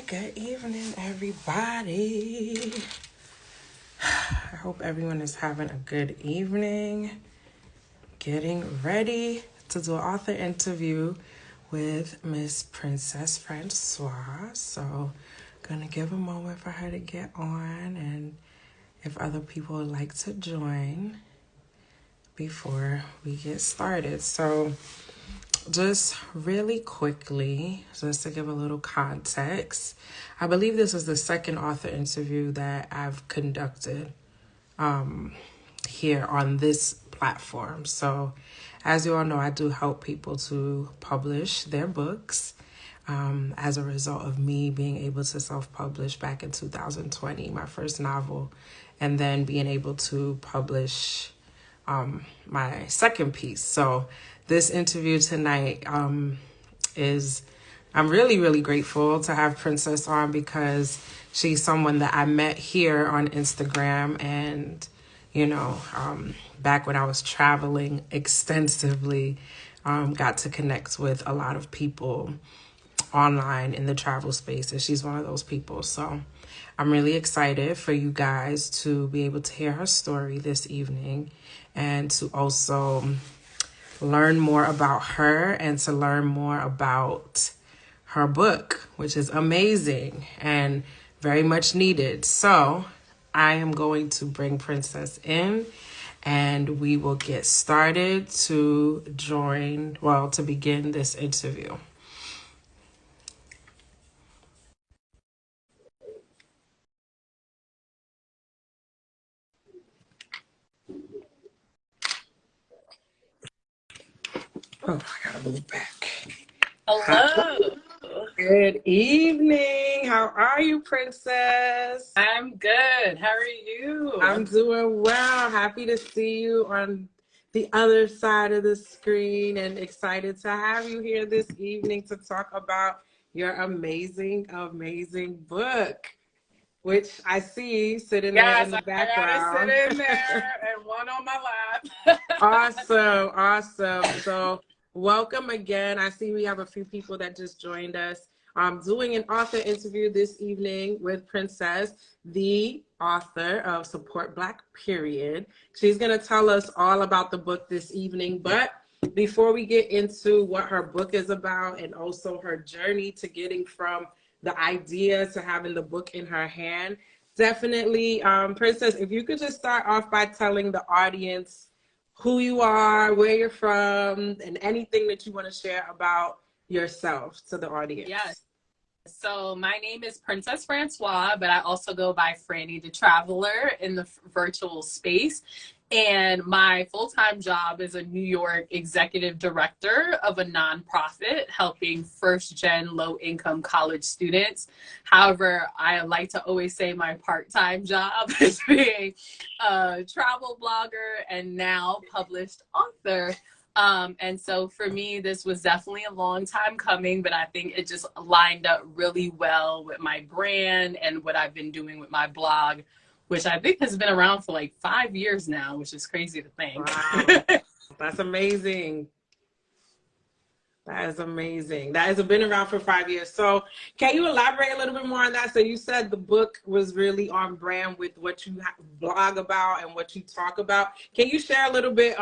Good evening, everybody. I hope everyone is having a good evening. Getting ready to do an author interview with Miss Princess Francois. So, gonna give a moment for her to get on, and if other people would like to join before we get started. So, just really quickly, just to give a little context, I believe this is the second author interview that I've conducted here on this platform. So as you all know, I do help people to publish their books as a result of me being able to self-publish back in 2020, my first novel, and then being able to publish my second piece. So this interview tonight is, I'm really grateful to have Princess on because she's someone that I met here on Instagram, and back when I was traveling extensively, got to connect with a lot of people online in the travel space, and she's one of those people. So I'm really excited for you guys to be able to hear her story this evening and to also learn more about her and to learn more about her book, which is amazing and very much needed. So I am going to bring Princess in and we will get started to begin this interview. Oh, I gotta move back. Hello. Good evening. How are you, Princess? I'm good. How are you? I'm doing well. Happy to see you on the other side of the screen and excited to have you here this evening to talk about your amazing book, which I see sitting there in the background. I gotta sit in there and one on my lap. Awesome. So welcome again. I see we have a few people that just joined us. I'm doing an author interview this evening with Princess, the author of Support Black, Period. She's going to tell us all about the book this evening. But before we get into what her book is about and also her journey to getting from the idea to having the book in her hand, definitely, Princess, if you could just start off by telling the audience who you are, where you're from, and anything that you want to share about yourself to the audience. Yes. So my name is Princess Francois, but I also go by Franny the Traveler in the virtual space. And my full-time job is a New York executive director of a nonprofit helping first-gen low-income college students. However, I like to always say my part-time job is being a travel blogger and now published author. And so for me, this was definitely a long time coming, but I think it just lined up really well with my brand and what I've been doing with my blog, which I think has been around for like 5 years now, which is crazy to think. Wow. That's amazing. That is amazing. That has been around for 5 years. So can you elaborate a little bit more on that? So you said the book was really on brand with what you blog about and what you talk about. Can you share a little bit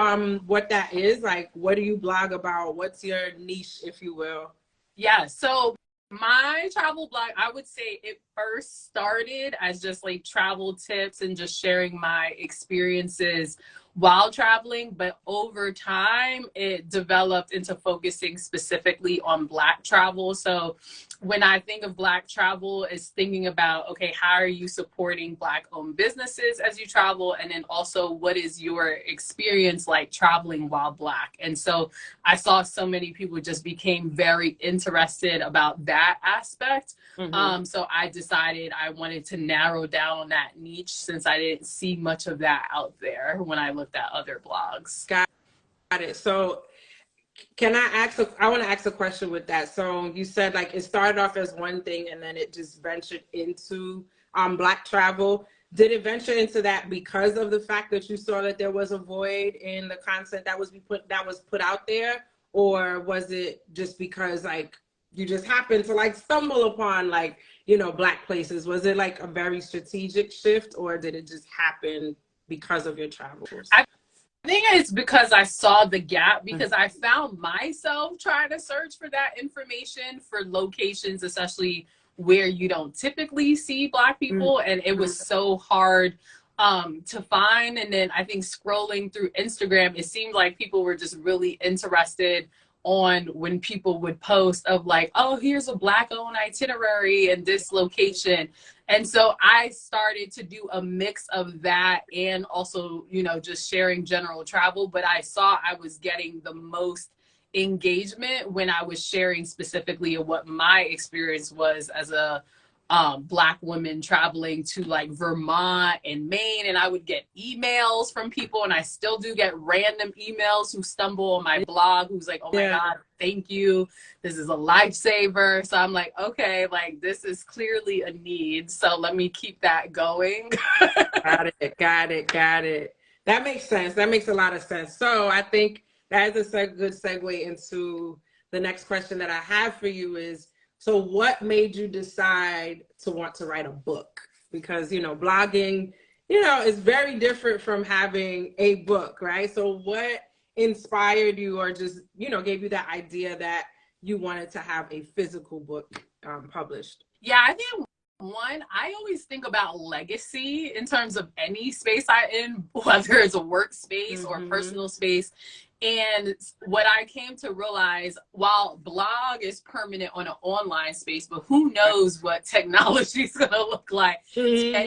what that is? Like, what do you blog about? What's your niche, if you will? Yeah, so my travel blog, I would say it first started as just like travel tips and just sharing my experiences while traveling, but over time it developed into focusing specifically on Black travel. So when I think of Black travel, is thinking about, okay, how are you supporting Black owned businesses as you travel? And then also, what is your experience like traveling while Black? And so I saw so many people just became very interested about that aspect. Mm-hmm. So I decided I wanted to narrow down on that niche since I didn't see much of that out there when I looked at other blogs. Got it. So can I want to ask a question with that. So you said like it started off as one thing and then it just ventured into Black travel. Did it venture into that because of the fact that you saw that there was a void in the content that was put out there? Or was it just because like you just happened to like stumble upon like, you know, Black places? Was it like a very strategic shift, or did it just happen because of your travels? I think it's because I saw the gap, because I found myself trying to search for that information for locations, especially where you don't typically see Black people. And it was so hard to find. And then I think scrolling through Instagram, it seemed like people were just really interested on when people would post of like, oh, here's a Black owned itinerary in this location. And so I started to do a mix of that and also, you know, just sharing general travel. But I saw I was getting the most engagement when I was sharing specifically of what my experience was as a Black woman traveling to like Vermont and Maine. And I would get emails from people, and I still do get random emails who stumble on my blog who's like, oh my God, thank you, this is a lifesaver. So I'm like, okay, like this is clearly a need, so let me keep that going. Got it. That makes sense. That makes a lot of sense. So I think that is a good segue into the next question that I have for you is, so what made you decide to want to write a book? Because, you know, blogging, you know, is very different from having a book, right? So what inspired you, or just, you know, gave you that idea that you wanted to have a physical book published? Yeah, I think one, I always think about legacy in terms of any space I'm in, whether it's a workspace or personal space. And what I came to realize, while blog is permanent on an online space, but who knows what technology is going to look like 10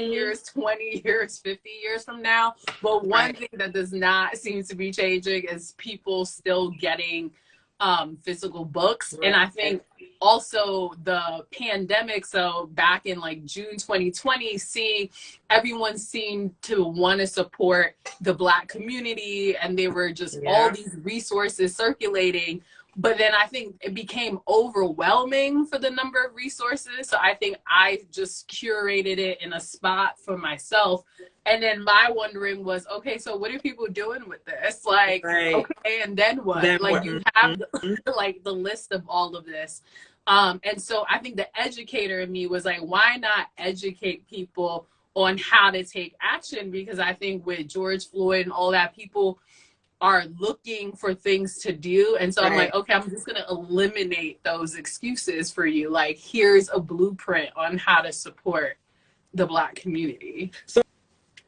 years, 20 years, 50 years from now. But one thing that does not seem to be changing is people still getting physical books. And I think also the pandemic, so back in like June 2020, seeing everyone seemed to want to support the Black community, and there were just all these resources circulating. But then I think it became overwhelming for the number of resources. So I think I just curated it in a spot for myself. And then my wondering was, okay, so what are people doing with this? Like, okay, and then what? You have like the list of all of this. And so I think the educator in me was like, why not educate people on how to take action? Because I think with George Floyd and all that, people are looking for things to do. And so I'm like, okay, I'm just going to eliminate those excuses for you. Like, here's a blueprint on how to support the Black community. So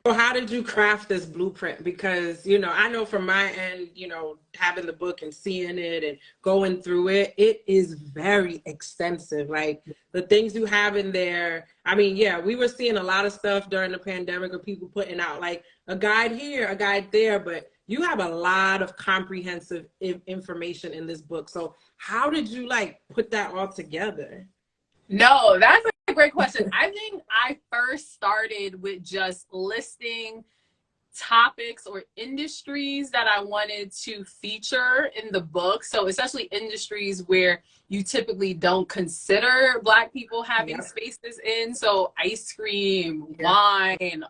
how did you craft this blueprint? Because, you know, I know from my end, you know, having the book and seeing it and going through it, it is very extensive. Like the things you have in there. I mean, yeah, we were seeing a lot of stuff during the pandemic of people putting out like a guide here, a guide there, but you have a lot of comprehensive information in this book. So how did you like put that all together? No, that's a great question. I think I first started with just listing topics or industries that I wanted to feature in the book. So especially industries where you typically don't consider Black people having spaces in. So ice cream, wine,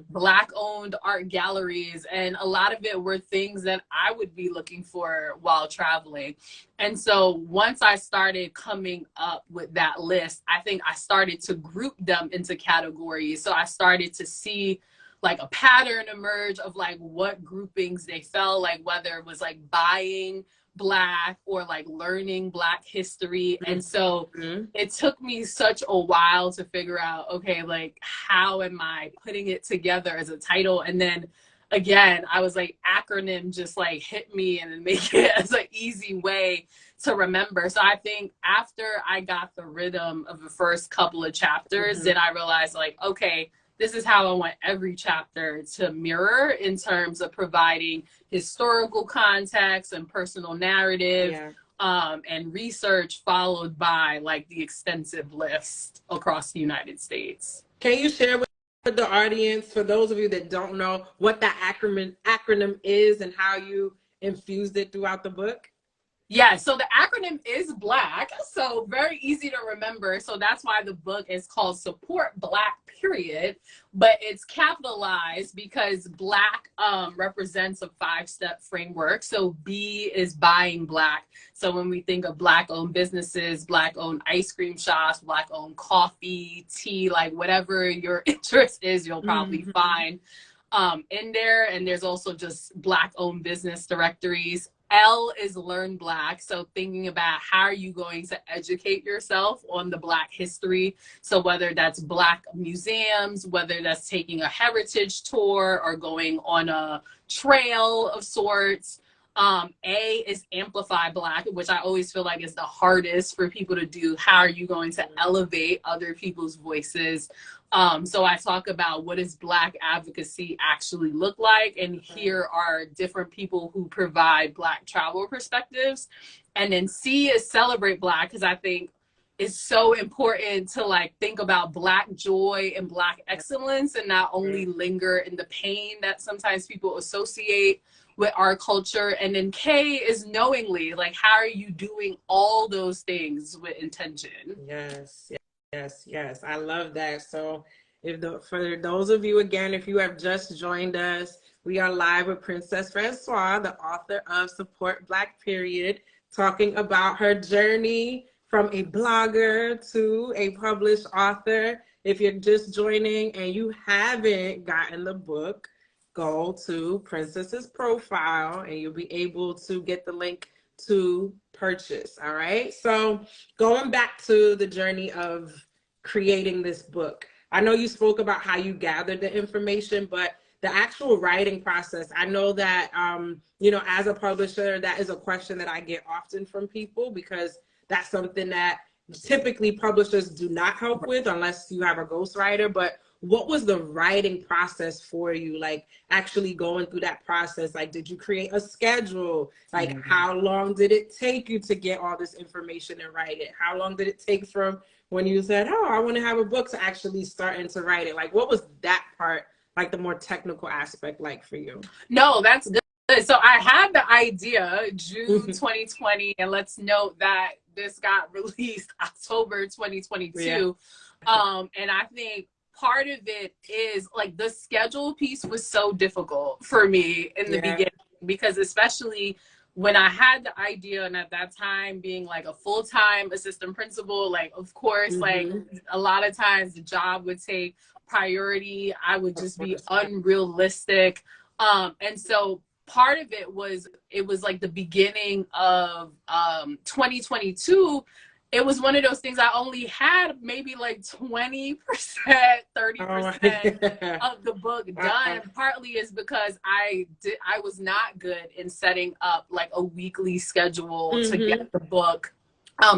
Black owned art galleries. And a lot of it were things that I would be looking for while traveling. And so once I started coming up with that list, I think I started to group them into categories. So I started to see like a pattern emerge of like what groupings they felt like, whether it was like buying Black or like learning Black history. And so it took me such a while to figure out, okay, like how am I putting it together as a title? And then again, I was like, acronym just like hit me and make it as an easy way to remember. So I think after I got the rhythm of the first couple of chapters, then I realized like, okay, this is how I want every chapter to mirror in terms of providing historical context and personal narrative and research, followed by like the extensive list across the United States. Can you share with the audience, for those of you that don't know, what that acronym is and how you infused it throughout the book? Yeah, so the acronym is BLACK, so very easy to remember. So that's why the book is called Support Black, period, but it's capitalized because Black represents a 5-step framework. So B is buying Black. So when we think of Black-owned businesses, Black-owned ice cream shops, Black-owned coffee, tea, like whatever your interest is, you'll probably find in there. And there's also just Black-owned business directories. L is Learn Black. So thinking about how are you going to educate yourself on the Black history. So whether that's Black museums, whether that's taking a heritage tour or going on a trail of sorts. A is Amplify Black, which I always feel like is the hardest for people to do. How are you going to elevate other people's voices? So I talk about what does Black advocacy actually look like, and here are different people who provide Black travel perspectives. And then C is Celebrate Black, because I think it's so important to like think about Black joy and Black excellence and not only linger in the pain that sometimes people associate with our culture. And then K is Knowingly, like how are you doing all those things with intention? Yes. Yes, yes, I love that. So for those of you, again, if you have just joined us, we are live with Princess Francois, the author of Support Black, period, talking about her journey from a blogger to a published author. If you're just joining and you haven't gotten the book, go to Princess's profile and you'll be able to get the link to purchase. All right. So going back to the journey of creating this book, I know you spoke about how you gathered the information, but the actual writing process, I know that, you know, as a publisher, that is a question that I get often from people because that's something that typically publishers do not help with unless you have a ghostwriter. But what was the writing process for you? Like actually going through that process, like did you create a schedule? Like how long did it take you to get all this information and write it? How long did it take from when you said, oh, I want to have a book to actually starting to write it? Like what was that part, like the more technical aspect like for you? No, that's good. So I had the idea June 2020, and let's note that this got released October 2022. Yeah. And I think part of it is like the schedule piece was so difficult for me in the beginning, because especially when I had the idea, and at that time being like a full-time assistant principal, like of course, like a lot of times the job would take priority. I would just be unrealistic. And so part of it was like the beginning of 2022. It was one of those things I only had maybe like 20%, 30% of the book done. Partly is because I was not good in setting up like a weekly schedule to get the book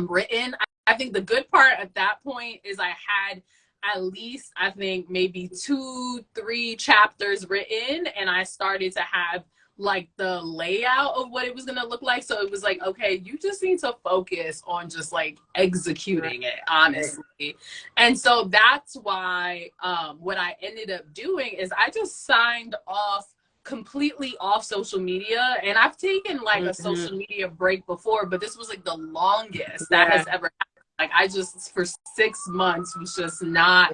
written. I think the good part at that point is I had at least, I think maybe 2-3 chapters written, and I started to have like the layout of what it was going to look like. So it was like, okay, you just need to focus on just like executing it, honestly. And so that's why what I ended up doing is I just signed off completely off social media. And I've taken like a social media break before, but this was like the longest that has ever happened. Like I just for 6 months was just not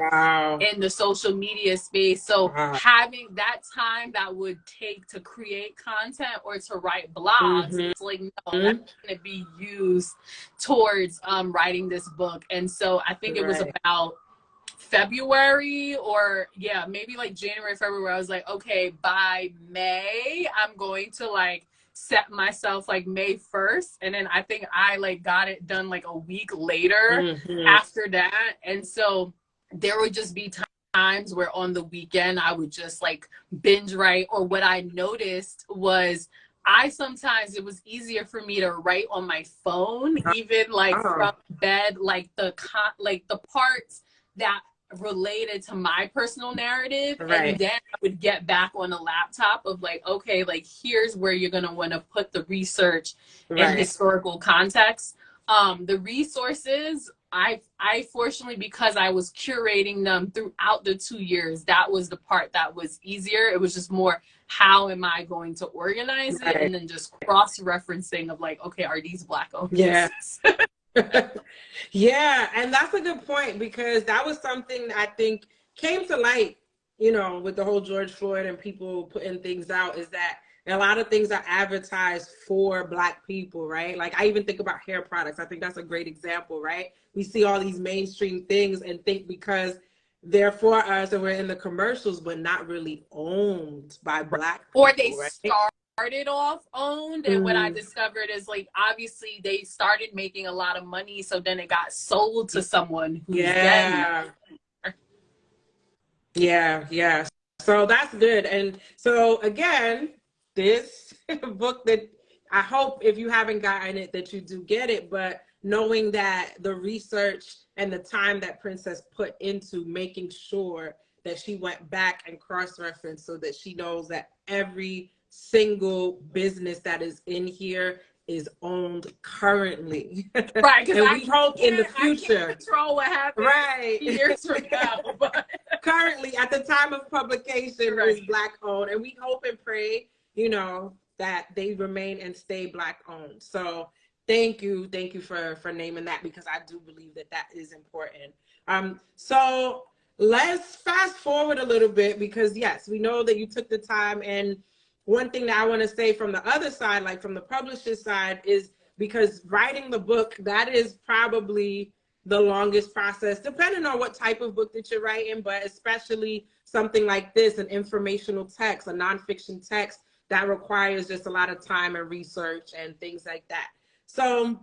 in the social media space. So having that time that would take to create content or to write blogs, it's like, no, that's going to be used towards writing this book. And so I think it was about February or maybe like January, February, I was like, okay, by May, I'm going to like set myself like May 1st. And then I think I like got it done like a week later after that. And so there would just be times where on the weekend I would just like binge write. Or what I noticed was sometimes it was easier for me to write on my phone, even like from bed, like the parts that related to my personal narrative, and then I would get back on the laptop of like, okay, like here's where you're gonna want to put the research and historical context. The resources I fortunately, because I was curating them throughout the 2 years, that was the part that was easier. It was just more, how am I going to organize it? Right. And then just cross-referencing of like, okay, are these Black owned Yeah. businesses? Yeah, and that's a good point, because that was something I think came to light, you know, with the whole George Floyd and people putting things out, is that a lot of things are advertised for Black people, right? Like, I even think about hair products. I think that's a great example, right? We see all these mainstream things and think because they're for us and we're in the commercials, but not really owned by Black Or they people, right? started off owned, and what I discovered is, like, obviously they started making a lot of money, so then it got sold to someone who's then yeah. So that's good. And so again, this book that I hope, if you haven't gotten it, that you do get it, but knowing that the research and the time that Princess put into making sure that she went back and cross-referenced, so that she knows that every single business that is in here is owned currently. Right, because and we hope in the future. I can't control what happens years from now. But currently, at the time of publication, is Black owned, and we hope and pray, you know, that they remain and stay Black owned. So thank you for naming that, because I do believe that that is important. So let's fast forward a little bit, because yes, we know that you took the time. And one thing that I want to say from the other side, like from the publisher's side, is because writing the book, that is probably the longest process, depending on what type of book that you're writing, but especially something like this, an informational text, a nonfiction text, that requires just a lot of time and research and things like that. So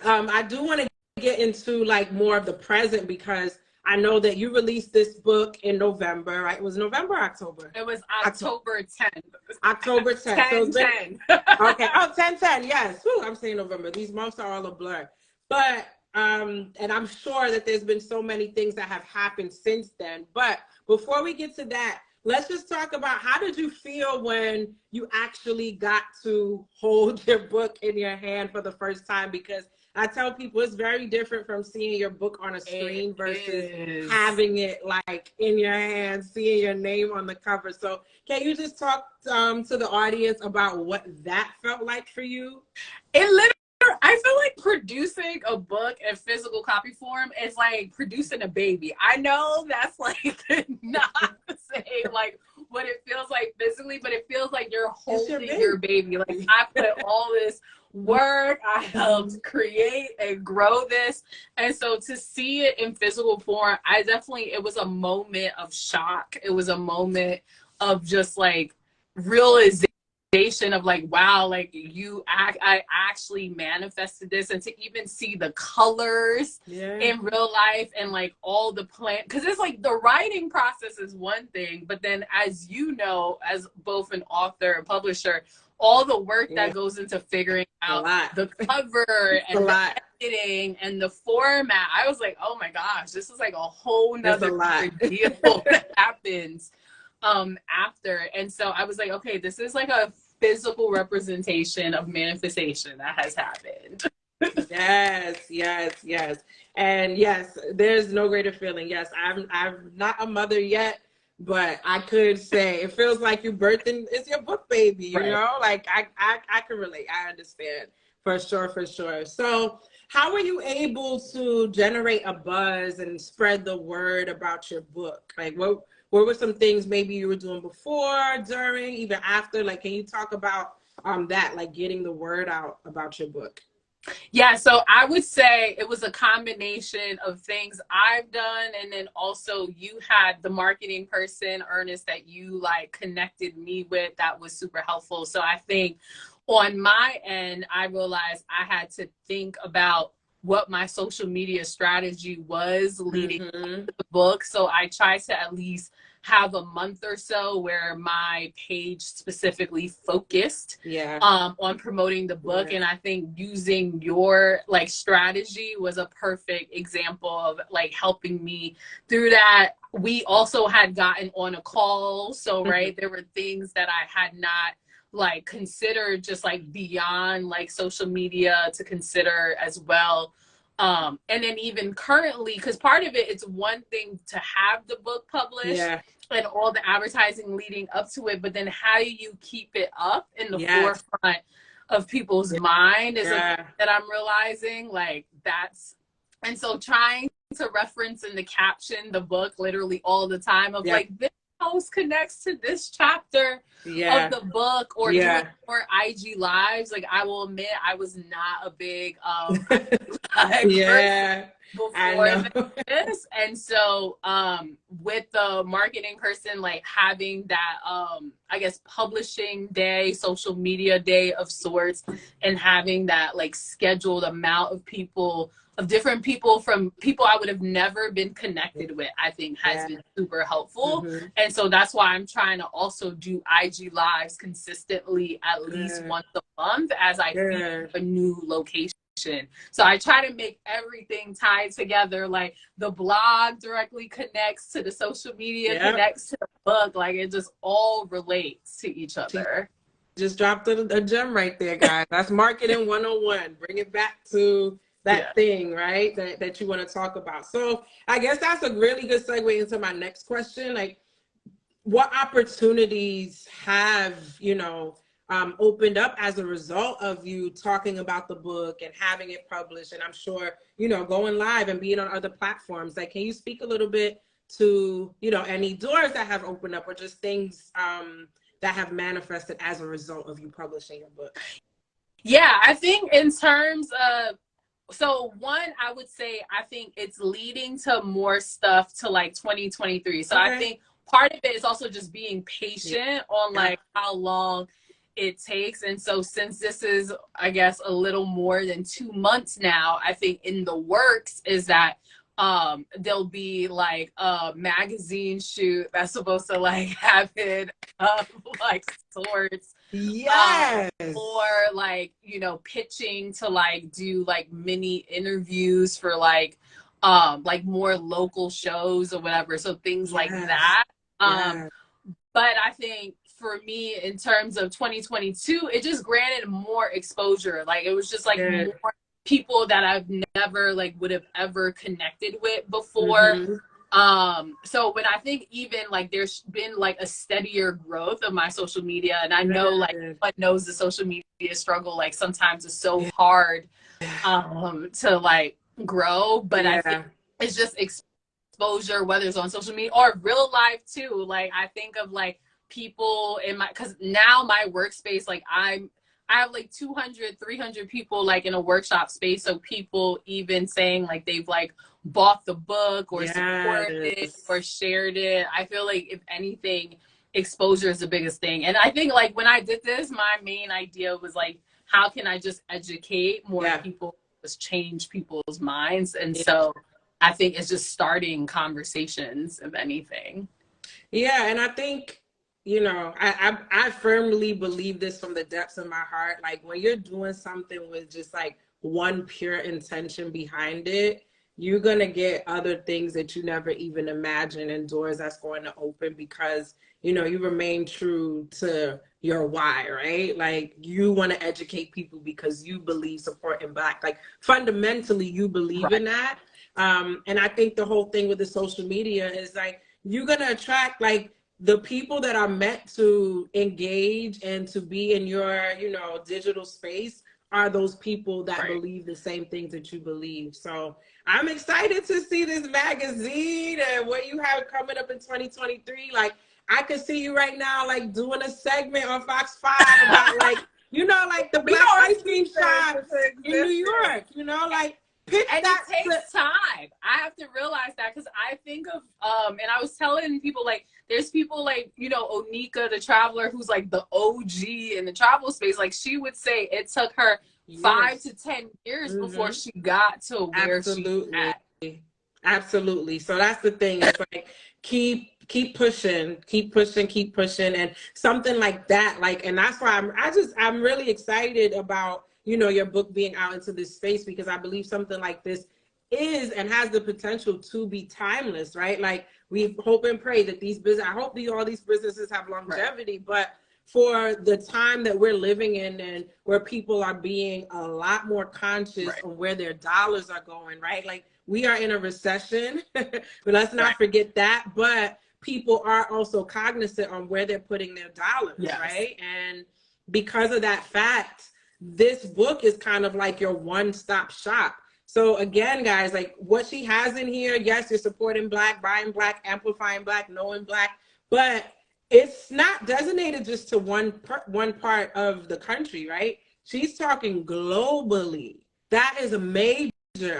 I do want to get into like more of the present, because I know that you released this book in November, right? It was November or October? It was October 10th. October 10th. 10, so 10. Okay. Oh, 10/10. Yes. Whew, I'm saying November. These months are all a blur. But and I'm sure that there's been so many things that have happened since then. But before we get to that, let's just talk about, how did you feel when you actually got to hold your book in your hand for the first time? Because I tell people it's very different from seeing your book on a screen versus having it like in your hand, seeing your name on the cover. So can you just talk to the audience about what that felt like for you? It literally, I feel like producing a book in physical copy form is like producing a baby. I know that's like not the same, like what it feels like physically, but it feels like you're holding your baby. Like, I put all this work, I helped create and grow this. And so to see it in physical form, it was a moment of shock. It was a moment of just like realization of like, wow, like I actually manifested this. And to even see the colors in real life, and like all the because it's like the writing process is one thing, but then, as you know, as both an author and publisher, all the work that goes into figuring out the cover and the editing and the format. I was like, oh my gosh, this is like a whole nother deal that happens after. And so I was like, okay, this is like a physical representation of manifestation that has happened. Yes. And yes, there's no greater feeling. Yes, I'm not a mother yet, but I could say it feels like you birthing, it's your book baby, you know? Like I can relate. I understand for sure. So how were you able to generate a buzz and spread the word about your book? Like, what were some things maybe you were doing before, during, even after? Like, can you talk about that, like getting the word out about your book? Yeah, so I would say it was a combination of things I've done, and then also you had the marketing person, Ernest, that you like connected me with, that was super helpful. So I think on my end, I realized I had to think about what my social media strategy was leading up to the book. So I tried to at least have a month or so where my page specifically focused on promoting the book. And I think using your like strategy was a perfect example of like helping me through that. We also had gotten on a call. So, there were things that I had not like considered, just like beyond like social media to consider as well. And then even currently, because part of it, it's one thing to have the book published and all the advertising leading up to it, but then how do you keep it up in the forefront of people's mind is a thing that I'm realizing, like that's, and so trying to reference in the caption the book literally all the time of like, this post connects to this chapter of the book, or doing more IG lives. Like, I will admit, I was not a big person before this, and so with the marketing person, like having that I guess publishing day, social media day of sorts, and having that like scheduled amount of people, of different people, from people I would have never been connected with, I think has been super helpful. And so that's why I'm trying to also do IG lives consistently at least once a month as I feature a new location. So I try to make everything tied together, like the blog directly connects to the social media, connects to the book, like it just all relates to each other. Just dropped a gem right there, guys. That's marketing 101. Bring it back to that thing, right? That you want to talk about. So I guess that's a really good segue into my next question. Like, what opportunities have, you know, opened up as a result of you talking about the book and having it published? And I'm sure, you know, going live and being on other platforms. Like, can you speak a little bit to, you know, any doors that have opened up, or just things that have manifested as a result of you publishing your book? Yeah, I think in terms of, so one, I would say, I think it's leading to more stuff to like 2023. So I think part of it is also just being patient on like how long it takes. And so since this is, I guess, a little more than 2 months now, I think in the works is that there'll be like a magazine shoot that's supposed to like happen of like sorts. Or like, you know, pitching to like do like mini interviews for like more local shows or whatever. So things like that. But I think for me, in terms of 2022, it just granted more exposure. Like, it was just like more people that I've never like would have ever connected with before. So when I think even like there's been like a steadier growth of my social media, and I know like everyone knows the social media struggle, like sometimes it's so hard to like grow, but I think it's just exposure, whether it's on social media or real life too. Like, I think of like people in my, because now my workspace, like I have like 200, 300 people like in a workshop space. So people even saying like they've like bought the book or supported it or shared it. I feel like if anything, exposure is the biggest thing. And I think like when I did this, my main idea was like, how can I just educate more people, just change people's minds? And so I think it's just starting conversations, if anything. Yeah, and I think, you know, I firmly believe this from the depths of my heart. Like, when you're doing something with just like one pure intention behind it, you're going to get other things that you never even imagined, and doors that's going to open because, you know, you remain true to your why, right? Like, you want to educate people because you believe supporting Black, like fundamentally you believe in that. And I think the whole thing with the social media is like, you're going to attract like the people that are meant to engage and to be in your, you know, digital space are those people that believe the same things that you believe. So I'm excited to see this magazine and what you have coming up in 2023. Like, I could see you right now, like doing a segment on Fox 5 about like, you know, like the Black ice cream shop in New York, you know, like, and it takes time. I have to realize that, because I think of and I was telling people like there's people like, you know, Onika the Traveler, who's like the OG in the travel space. Like, she would say it took her 5 to 10 years before she got to where she's at. Absolutely. So that's the thing. It's like keep pushing, and something like that. Like, and that's why I'm really excited about, you know, your book being out into this space, because I believe something like this is and has the potential to be timeless, right? Like, we hope and pray that these business, I hope all these businesses have longevity, but for the time that we're living in, and where people are being a lot more conscious Right. on where their dollars are going, right? Like, we are in a recession, but let's not Right. forget that. But people are also cognizant on where they're putting their dollars, Yes. right? And because of that fact, this book is kind of like your one-stop shop. So again, guys, like what she has in here, yes, you're supporting Black, buying Black, amplifying Black, knowing Black, but it's not designated just to one part of the country, right? She's talking globally. That is a major.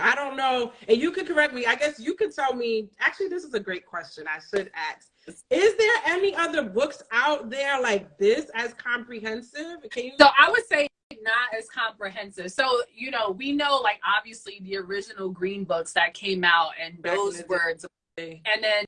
I don't know, and you could correct me. I guess you could tell me. Actually, this is a great question. I should ask. Is there any other books out there like this as comprehensive? Can you? So I would say not as comprehensive. So, you know, we know, like, obviously the original Green Books that came out, and those words, and then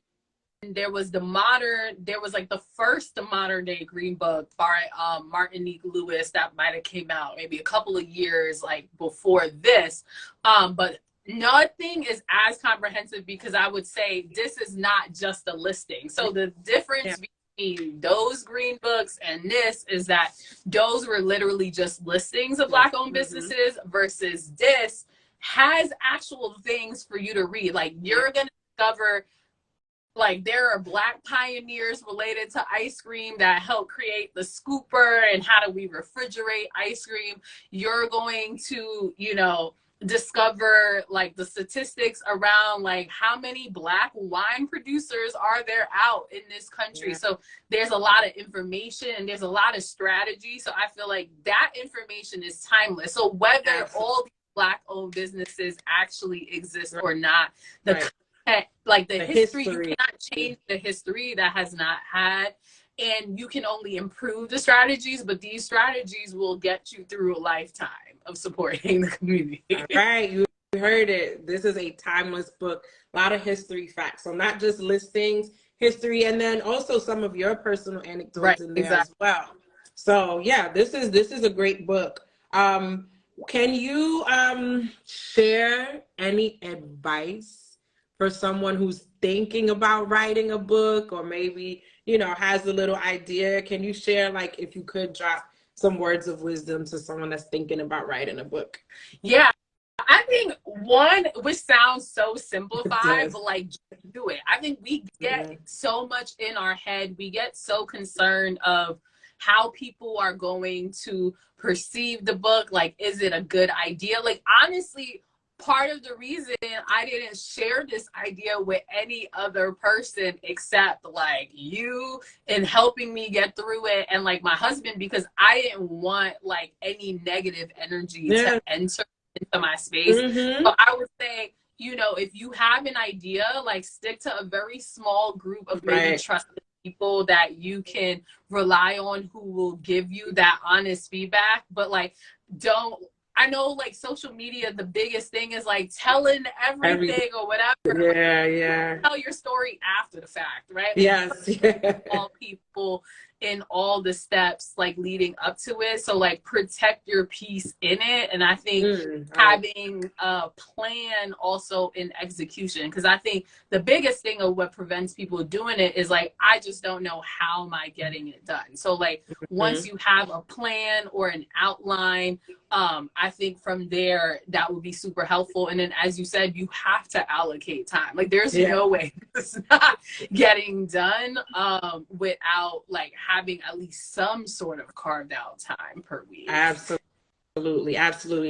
there was like the first modern day Green Book by Martinique Lewis that might have came out maybe a couple of years like before this, but nothing is as comprehensive, because I would say this is not just a listing. So the difference between those Green Books and this is that those were literally just listings of Black owned businesses, versus this has actual things for you to read. Like, you're gonna discover, like, there are Black pioneers related to ice cream that helped create the scooper and how do we refrigerate ice cream. You're going to, you know, discover like the statistics around like how many Black wine producers are there out in this country. So there's a lot of information and there's a lot of strategy. So I feel like that information is timeless. So whether all these Black owned businesses actually exist or not, the like the history, you cannot change the history that has not had, and you can only improve the strategies, but these strategies will get you through a lifetime of supporting the community. All right, you heard it. This is a timeless book. A lot of history facts. So not just listings, history, and then also some of your personal anecdotes in there as well. So yeah, this is a great book. Can you share any advice for someone who's thinking about writing a book, or maybe, you know, has a little idea? Can you share, like, if you could drop some words of wisdom to someone that's thinking about writing a book? Yeah, I think one, which sounds so simplified, but like, do it. I think we get so much in our head. We get so concerned of how people are going to perceive the book. Like, is it a good idea? Like, honestly, part of the reason I didn't share this idea with any other person except like you, in helping me get through it, and like my husband, because I didn't want like any negative energy to enter into my space. So I would say, you know, if you have an idea, like, stick to a very small group of maybe trusted people that you can rely on, who will give you that honest feedback. But like, don't, I know, like, social media, the biggest thing is like telling everything or whatever. Tell your story after the fact, right? All people in all the steps like leading up to it. So like, protect your peace in it. And I think having a plan also in execution, because I think the biggest thing of what prevents people doing it is like, I just don't know, how am I getting it done? So like, once you have a plan or an outline, I think from there that would be super helpful. And then, as you said, you have to allocate time. Like, there's no way it's not getting done without like having at least some sort of carved out time per week. Absolutely,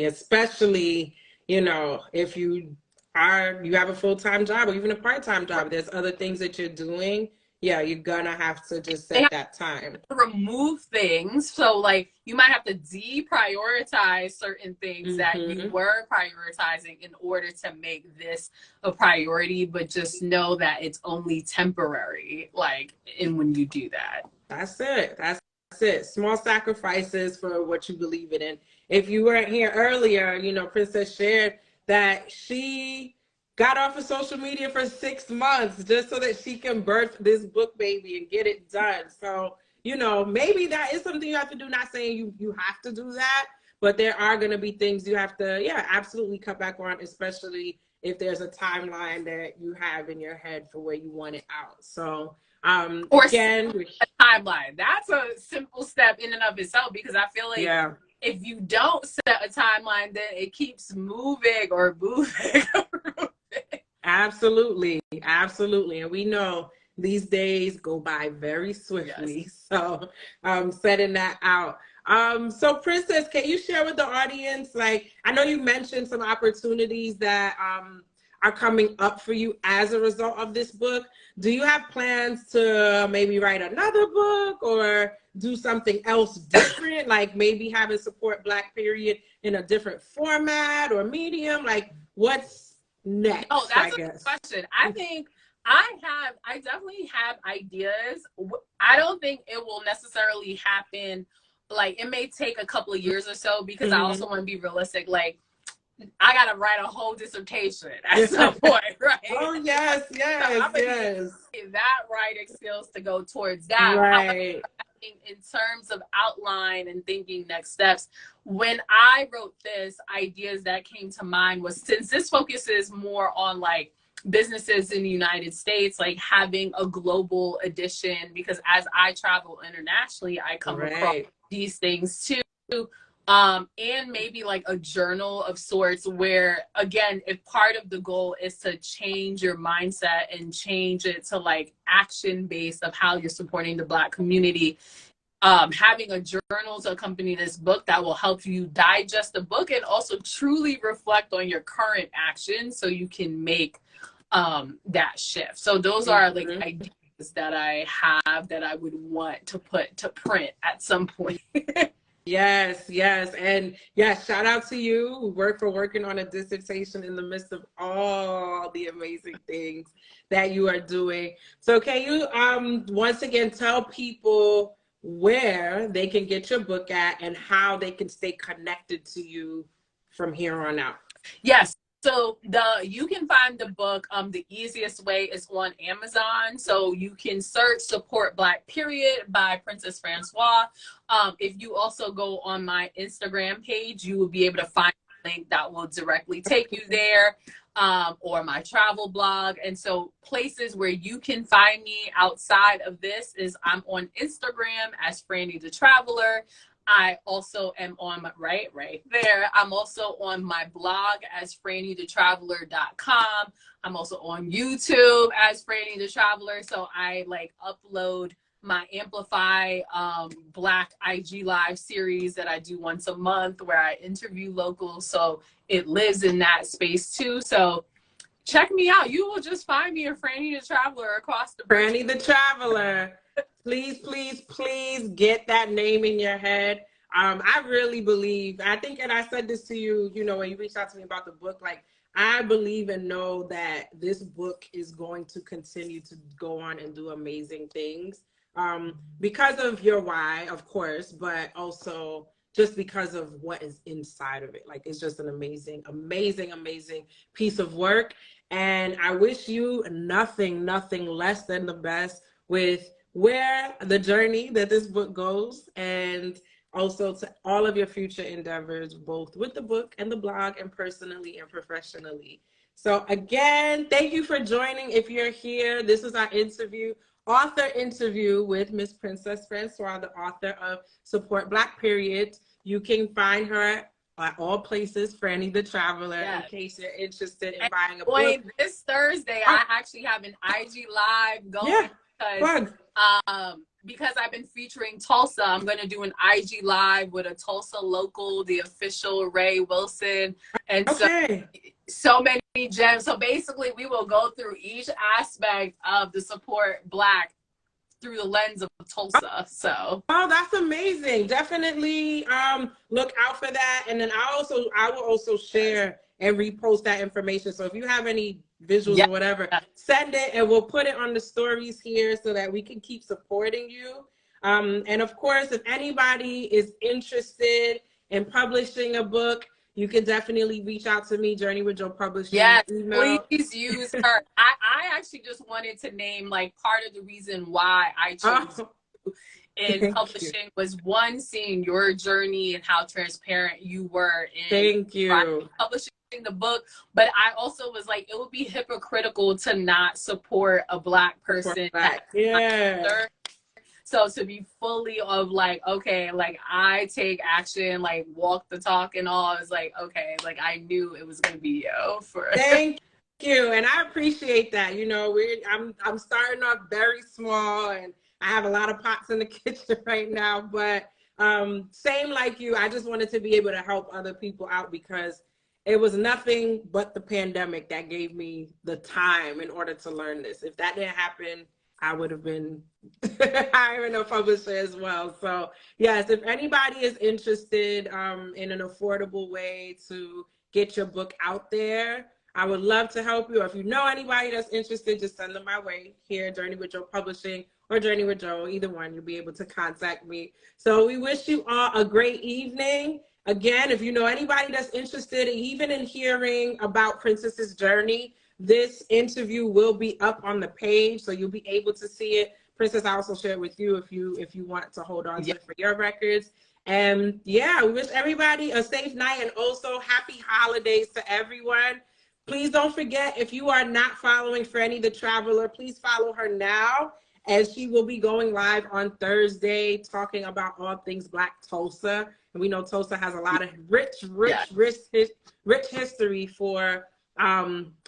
especially, you know, if you have a full-time job or even a part-time job, there's other things that you're doing. You're gonna have to just set that time. Remove things. So like, you might have to deprioritize certain things that you were prioritizing in order to make this a priority, but just know that it's only temporary, like, and when you do that. That's it. Small sacrifices for what you believe in. And if you weren't here earlier, you know, Princess shared that she got off of social media for 6 months just so that she can birth this book baby and get it done. So, you know, maybe that is something you have to do. Not saying you have to do that, but there are going to be things you have to, absolutely cut back on, especially if there's a timeline that you have in your head for where you want it out. So Or Again, a timeline. That's a simple step in and of itself, because I feel like if you don't set a timeline, then it keeps moving or moving. Absolutely. Absolutely. And we know these days go by very swiftly. Yes. So setting that out. So Princess, can you share with the audience, like, I know you mentioned some opportunities that are coming up for you as a result of this book. Do you have plans to maybe write another book or do something else different, like maybe having Support Black Period in a different format or medium? Like, what's next? Oh, that's a good question. I think I definitely have ideas. I don't think it will necessarily happen. Like, it may take a couple of years or so, because I also want to be realistic. Like, I gotta write a whole dissertation at some point, right? Oh yes, yes, so yes. That writing skills to go towards that. Right. However, I think in terms of outline and thinking next steps, when I wrote this, ideas that came to mind was, since this focuses more on like businesses in the United States, like having a global edition, because as I travel internationally, I come across these things too. And maybe like a journal of sorts, where, again, if part of the goal is to change your mindset and change it to like action based of how you're supporting the Black community, having a journal to accompany this book that will help you digest the book and also truly reflect on your current actions so you can make that shift. So those are like ideas that I have that I would want to put to print at some point. Yes, yes. And yes, shout out to you for working on a dissertation in the midst of all the amazing things that you are doing. So can you once again tell people where they can get your book at and how they can stay connected to you from here on out? Yes. So you can find the book, the easiest way is on Amazon. So you can search Support Black Period by Princess Francois. If you also go on my Instagram page, you will be able to find a link that will directly take you there, or my travel blog. And so places where you can find me outside of this is I'm on Instagram as Franny the Traveler. I also am on right there. I'm also on my blog as FrannyTheTraveler.com. I'm also on YouTube as Franny the Traveler. So I like upload my Amplify Black IG Live series that I do once a month, where I interview locals. So it lives in that space too. So check me out. You will just find me a Franny the Traveler across the bridge. Franny the Traveler. Please, please, please get that name in your head. I really believe, I think, and I said this to you, you know, when you reached out to me about the book, like, I believe and know that this book is going to continue to go on and do amazing things, because of your why, of course, but also just because of what is inside of it. Like, it's just an amazing, amazing, amazing piece of work. And I wish you nothing less than the best with where the journey that this book goes, and also to all of your future endeavors, both with the book and the blog, and personally and professionally. So again, thank you for joining. If you're here, this is our author interview with Miss Princess Francois, the author of Support Black Period. You can find her at all places, Franny the Traveler, in case you're interested in buying a book. This Thursday, I actually have an IG Live going. Because I've been featuring Tulsa, I'm going to do an IG Live with a Tulsa local, the official Ray Wilson. And so many gems. So basically, we will go through each aspect of the Support Black through the lens of Tulsa. So that's amazing. Definitely look out for that. And then I will also share and repost that information. So if you have any visuals or whatever, send it and we'll put it on the stories here so that we can keep supporting you. And of course, if anybody is interested in publishing a book, you can definitely reach out to me, Journey with Joe Publishing. Yes, please use her. I actually just wanted to name, like, part of the reason why I chose in publishing was, one, seeing your journey and how transparent you were in publishing the book, but I also was like, it would be hypocritical to not support a Black person that yeah. so to be fully of like, okay, like I take action, like walk the talk and all, I was like, okay, like I knew it was gonna be you for Thank you. And I appreciate that. You know, I'm starting off very small and I have a lot of pots in the kitchen right now, but same like you, I just wanted to be able to help other people out because it was nothing but the pandemic that gave me the time in order to learn this. If that didn't happen, I would have been hiring a publisher as well. So yes, if anybody is interested in an affordable way to get your book out there, I would love to help you. Or if you know anybody that's interested, just send them my way here, Journey with Joe Publishing or Journey with Joe, either one, you'll be able to contact me. So we wish you all a great evening. Again, if you know anybody that's interested even in hearing about Princess's journey, this interview will be up on the page, so you'll be able to see it. Princess, I also share it with you if you want to hold on to it for your records. And yeah, we wish everybody a safe night and also happy holidays to everyone. Please don't forget, if you are not following Franny the Traveler, please follow her now, as she will be going live on Thursday talking about all things Black Tulsa. And we know Tulsa has a lot of rich history for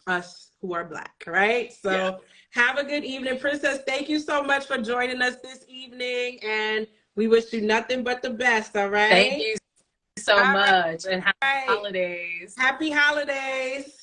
us who are Black, right? So have a good evening. Princess, thank you so much for joining us this evening, and we wish you nothing but the best, all right? Thank you so much, and happy holidays. Happy holidays.